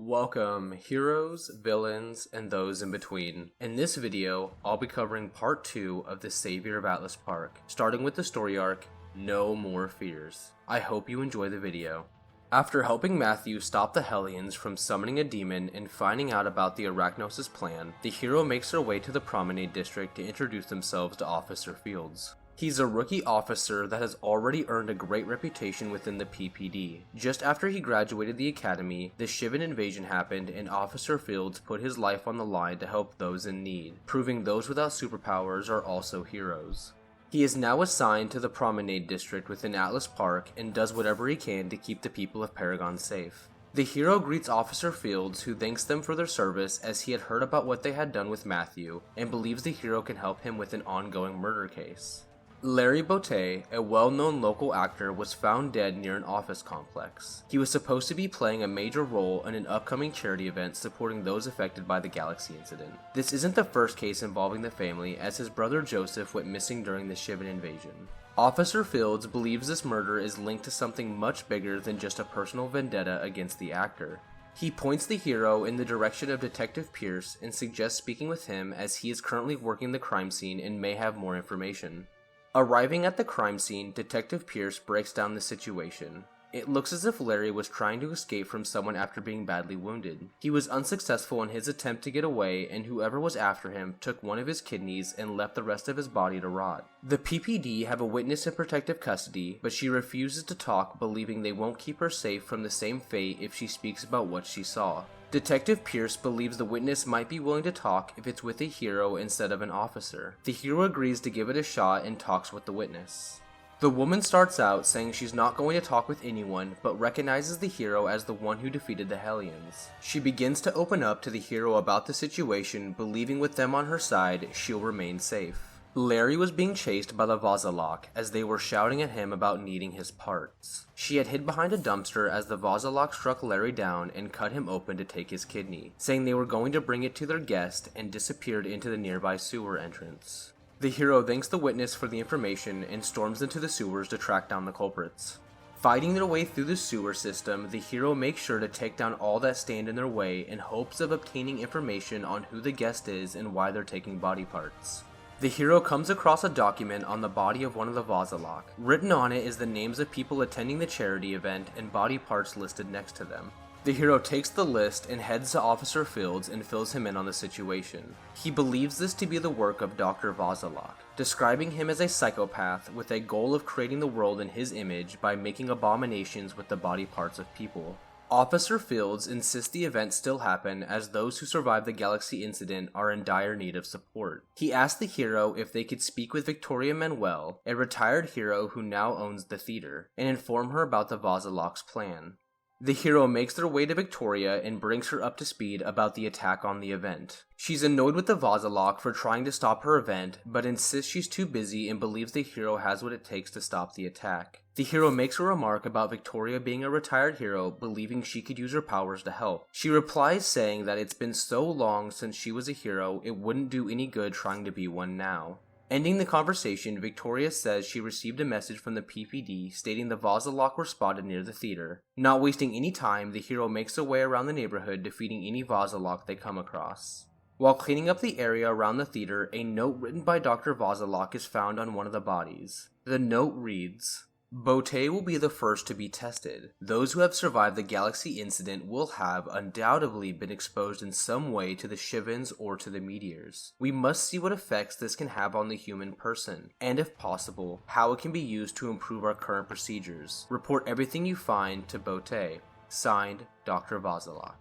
Welcome, heroes, villains, and those in between. In this video, I'll be covering part 2 of the Savior of Atlas Park, starting with the story arc, No More Fears. I hope you enjoy the video. After helping Matthew stop the Hellions from summoning a demon and finding out about the Arachnos' plan, the hero makes their way to the Promenade District to introduce themselves to Officer Fields. He's a rookie officer that has already earned a great reputation within the PPD. Just after he graduated the academy, the Shivan invasion happened and Officer Fields put his life on the line to help those in need, proving those without superpowers are also heroes. He is now assigned to the Promenade District within Atlas Park and does whatever he can to keep the people of Paragon safe. The hero greets Officer Fields, who thanks them for their service as he had heard about what they had done with Matthew, and believes the hero can help him with an ongoing murder case. Larry Bote, a well-known local actor, was found dead near an office complex. He was supposed to be playing a major role in an upcoming charity event supporting those affected by the Galaxy incident. This isn't the first case involving the family, as his brother Joseph went missing during the Shivan invasion. Officer Fields believes this murder is linked to something much bigger than just a personal vendetta against the actor. He points the hero in the direction of Detective Pierce and suggests speaking with him as he is currently working the crime scene and may have more information. Arriving at the crime scene, Detective Pierce breaks down the situation. It looks as if Larry was trying to escape from someone after being badly wounded. He was unsuccessful in his attempt to get away, and whoever was after him took one of his kidneys and left the rest of his body to rot. The PPD have a witness in protective custody, but she refuses to talk, believing they won't keep her safe from the same fate if she speaks about what she saw. Detective Pierce believes the witness might be willing to talk if it's with a hero instead of an officer. The hero agrees to give it a shot and talks with the witness. The woman starts out saying she's not going to talk with anyone, but recognizes the hero as the one who defeated the Hellions. She begins to open up to the hero about the situation, believing with them on her side, she'll remain safe. Larry was being chased by the Vazalok as they were shouting at him about needing his parts. She had hid behind a dumpster as the Vazalok struck Larry down and cut him open to take his kidney, saying they were going to bring it to their guest, and disappeared into the nearby sewer entrance. The hero thanks the witness for the information and storms into the sewers to track down the culprits. Fighting their way through the sewer system, the hero makes sure to take down all that stand in their way in hopes of obtaining information on who the guest is and why they're taking body parts. The hero comes across a document on the body of one of the Vazalok. Written on it is the names of people attending the charity event and body parts listed next to them. The hero takes the list and heads to Officer Fields and fills him in on the situation. He believes this to be the work of Dr. Vazalok, describing him as a psychopath with a goal of creating the world in his image by making abominations with the body parts of people. Officer Fields insists the event still happen as those who survived the Galaxy incident are in dire need of support. He asks the hero if they could speak with Victoria Manuel, a retired hero who now owns the theater, and inform her about the Vazalok's plan. The hero makes their way to Victoria and brings her up to speed about the attack on the event. She's annoyed with the Vazalok for trying to stop her event, but insists she's too busy and believes the hero has what it takes to stop the attack. The hero makes a remark about Victoria being a retired hero, believing she could use her powers to help. She replies saying that it's been so long since she was a hero, it wouldn't do any good trying to be one now. Ending the conversation, Victoria says she received a message from the PPD stating the Vazalok were spotted near the theater. Not wasting any time, the hero makes their way around the neighborhood, defeating any Vazalok they come across. While cleaning up the area around the theater, a note written by Dr. Vazalok is found on one of the bodies. The note reads, "Bote will be the first to be tested. Those who have survived the Galaxy incident will have undoubtedly been exposed in some way to the Shivans or to the meteors. We must see what effects this can have on the human person, and if possible, how it can be used to improve our current procedures. Report everything you find to Bote. Signed, Dr. Vazalok."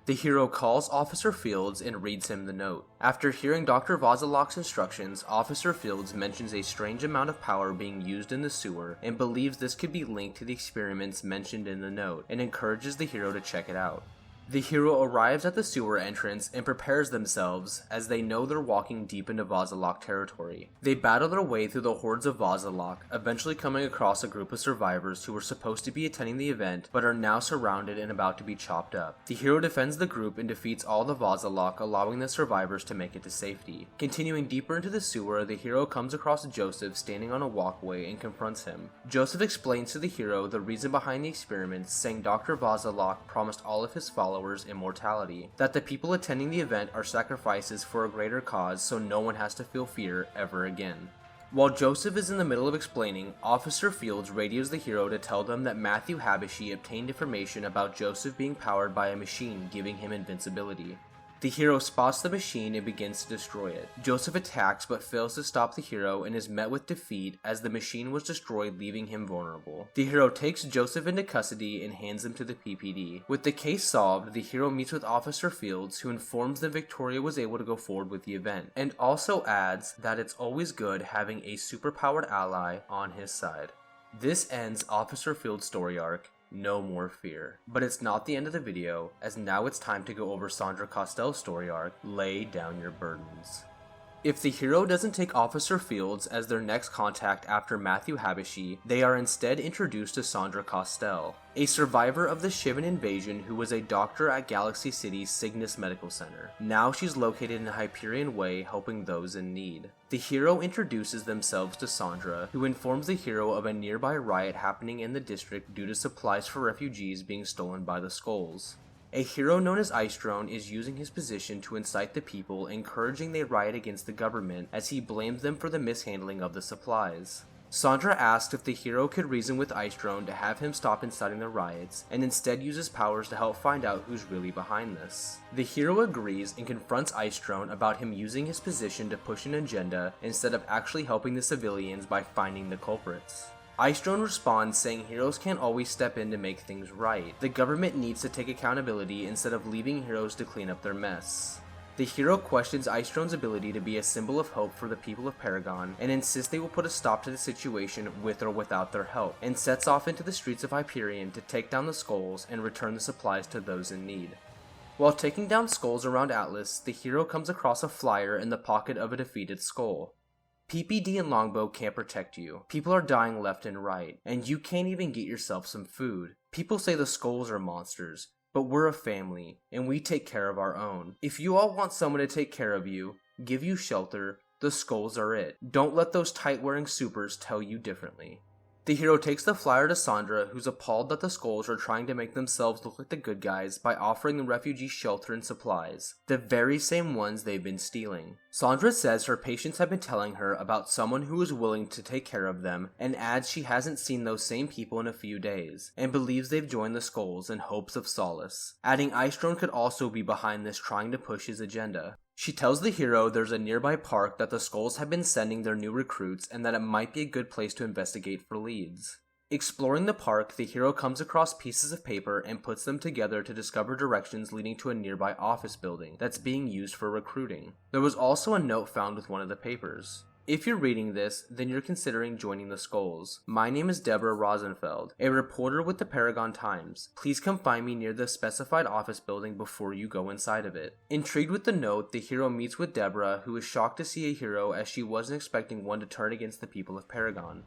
The hero calls Officer Fields and reads him the note. After hearing Dr. Vazalok's instructions, Officer Fields mentions a strange amount of power being used in the sewer and believes this could be linked to the experiments mentioned in the note, and encourages the hero to check it out. The hero arrives at the sewer entrance and prepares themselves, as they know they're walking deep into Vazalok territory. They battle their way through the hordes of Vazalok, eventually coming across a group of survivors who were supposed to be attending the event, but are now surrounded and about to be chopped up. The hero defends the group and defeats all the Vazalok, allowing the survivors to make it to safety. Continuing deeper into the sewer, the hero comes across Joseph standing on a walkway and confronts him. Joseph explains to the hero the reason behind the experiments, saying Dr. Vazalok promised all of his followers followers immortality, that the people attending the event are sacrifices for a greater cause so no one has to feel fear ever again. While Joseph is in the middle of explaining, Officer Fields radios the hero to tell them that Matthew Habashi obtained information about Joseph being powered by a machine giving him invincibility. The hero spots the machine and begins to destroy it. Joseph attacks but fails to stop the hero and is met with defeat as the machine was destroyed, leaving him vulnerable. The hero takes Joseph into custody and hands him to the PPD. With the case solved, the hero meets with Officer Fields, who informs them Victoria was able to go forward with the event, and also adds that it's always good having a superpowered ally on his side. This ends Officer Fields' story arc, No More Fear. But it's not the end of the video, as now it's time to go over Sandra Costell's story arc, Lay Down Your Burdens. If the hero doesn't take Officer Fields as their next contact after Matthew Habashi, they are instead introduced to Sandra Costell, a survivor of the Shivan invasion who was a doctor at Galaxy City's Cygnus Medical Center. Now she's located in Hyperion Way helping those in need. The hero introduces themselves to Sandra, who informs the hero of a nearby riot happening in the district due to supplies for refugees being stolen by the Skulls. A hero known as Ice Drone is using his position to incite the people, encouraging they riot against the government as he blames them for the mishandling of the supplies. Sandra asks if the hero could reason with Ice Drone to have him stop inciting the riots, and instead uses powers to help find out who's really behind this. The hero agrees and confronts Ice Drone about him using his position to push an agenda instead of actually helping the civilians by finding the culprits. Ice Drone responds saying heroes can't always step in to make things right. The government needs to take accountability instead of leaving heroes to clean up their mess. The hero questions Ice Drone's ability to be a symbol of hope for the people of Paragon and insists they will put a stop to the situation with or without their help, and sets off into the streets of Hyperion to take down the Skulls and return the supplies to those in need. While taking down Skulls around Atlas, the hero comes across a flyer in the pocket of a defeated Skull. PPD and Longbow can't protect you. People are dying left and right, and you can't even get yourself some food. People say the Skulls are monsters, but we're a family, and we take care of our own. If you all want someone to take care of you, give you shelter, the Skulls are it. Don't let those tight-wearing supers tell you differently. The hero takes the flyer to Sandra, who's appalled that the Skulls are trying to make themselves look like the good guys by offering the refugees shelter and supplies, the very same ones they've been stealing. Sandra says her patients have been telling her about someone who is willing to take care of them, and adds she hasn't seen those same people in a few days, and believes they've joined the Skulls in hopes of solace, adding Ice Drone could also be behind this, trying to push his agenda. She tells the hero there's a nearby park that the Skulls have been sending their new recruits and that it might be a good place to investigate for leads. Exploring the park, the hero comes across pieces of paper and puts them together to discover directions leading to a nearby office building that's being used for recruiting. There was also a note found with one of the papers. If you're reading this, then you're considering joining the Skulls. My name is Deborah Rosenfeld, a reporter with the Paragon Times. Please come find me near the specified office building before you go inside of it. Intrigued with the note, the hero meets with Deborah, who is shocked to see a hero as she wasn't expecting one to turn against the people of Paragon.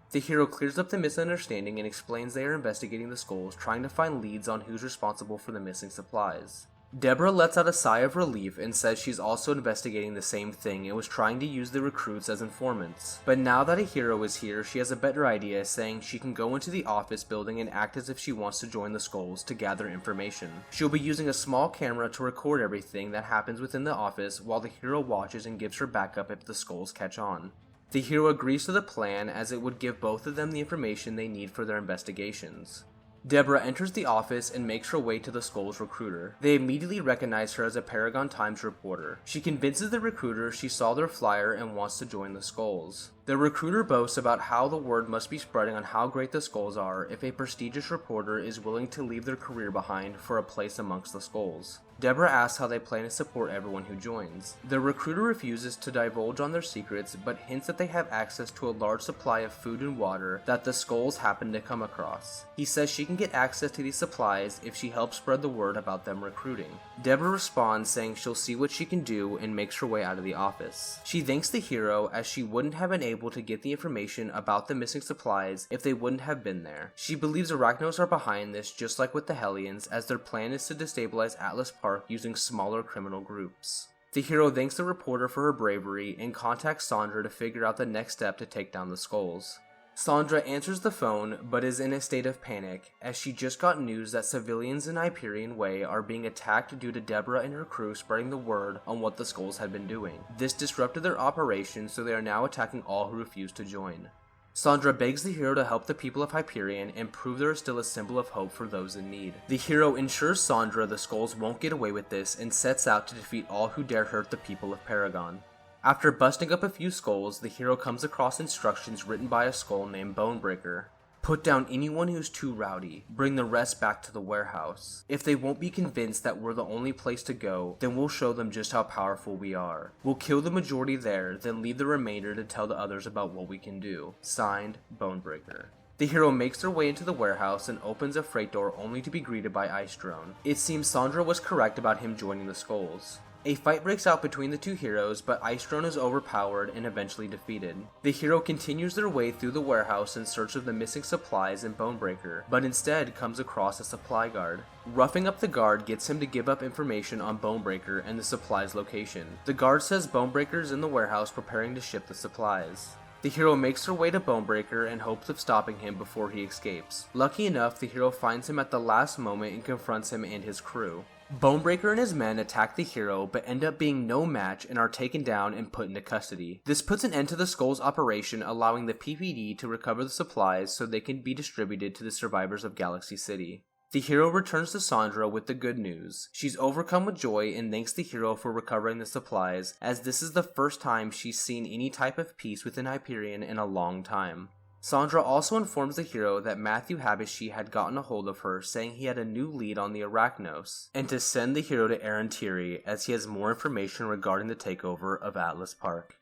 The hero clears up the misunderstanding and explains they are investigating the Skulls, trying to find leads on who's responsible for the missing supplies. Deborah lets out a sigh of relief and says she's also investigating the same thing and was trying to use the recruits as informants. But now that a hero is here, she has a better idea, saying she can go into the office building and act as if she wants to join the Skulls to gather information. She'll be using a small camera to record everything that happens within the office while the hero watches and gives her backup if the Skulls catch on. The hero agrees to the plan as it would give both of them the information they need for their investigations. Deborah enters the office and makes her way to the Skulls recruiter. They immediately recognize her as a Paragon Times reporter. She convinces the recruiter she saw their flyer and wants to join the Skulls. The recruiter boasts about how the word must be spreading on how great the Skulls are if a prestigious reporter is willing to leave their career behind for a place amongst the Skulls. Deborah asks how they plan to support everyone who joins. The recruiter refuses to divulge on their secrets, but hints that they have access to a large supply of food and water that the Skulls happen to come across. He says she can get access to these supplies if she helps spread the word about them recruiting. Deborah responds saying she'll see what she can do and makes her way out of the office. She thanks the hero as she wouldn't have been able to get the information about the missing supplies if they wouldn't have been there. She believes Arachnos are behind this, just like with the Hellions, as their plan is to destabilize Atlas Park using smaller criminal groups. The hero thanks the reporter for her bravery and contacts Sandra to figure out the next step to take down the Skulls. Sandra answers the phone, but is in a state of panic, as she just got news that civilians in Hyperion Way are being attacked due to Deborah and her crew spreading the word on what the Skulls had been doing. This disrupted their operation, so they are now attacking all who refuse to join. Sandra begs the hero to help the people of Hyperion and prove there is still a symbol of hope for those in need. The hero ensures Sandra the Skulls won't get away with this and sets out to defeat all who dare hurt the people of Paragon. After busting up a few skulls, the hero comes across instructions written by a skull named Bonebreaker. Put down anyone who's too rowdy. Bring the rest back to the warehouse. If they won't be convinced that we're the only place to go, then we'll show them just how powerful we are. We'll kill the majority there, then leave the remainder to tell the others about what we can do. Signed, Bonebreaker. The hero makes their way into the warehouse and opens a freight door only to be greeted by Ice Drone. It seems Sandra was correct about him joining the Skulls. A fight breaks out between the two heroes, but Ice Drone is overpowered and eventually defeated. The hero continues their way through the warehouse in search of the missing supplies and Bonebreaker, but instead comes across a supply guard. Roughing up the guard gets him to give up information on Bonebreaker and the supplies location. The guard says Bonebreaker is in the warehouse preparing to ship the supplies. The hero makes their way to Bonebreaker in hopes of stopping him before he escapes. Lucky enough, the hero finds him at the last moment and confronts him and his crew. Bonebreaker and his men attack the hero, but end up being no match and are taken down and put into custody. This puts an end to the Skulls' operation, allowing the PPD to recover the supplies so they can be distributed to the survivors of Galaxy City. The hero returns to Sandra with the good news. She's overcome with joy and thanks the hero for recovering the supplies, as this is the first time she's seen any type of peace within Hyperion in a long time. Sandra also informs the hero that Matthew Habishi had gotten a hold of her, saying he had a new lead on the Arachnos, and to send the hero to Erentiri as he has more information regarding the takeover of Atlas Park.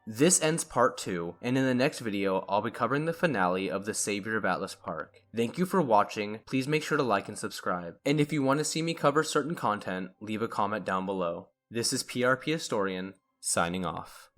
This ends part 2, and in the next video, I'll be covering the finale of The Savior of Atlas Park. Thank you for watching, please make sure to like and subscribe. And if you want to see me cover certain content, leave a comment down below. This is PRP Historian, signing off.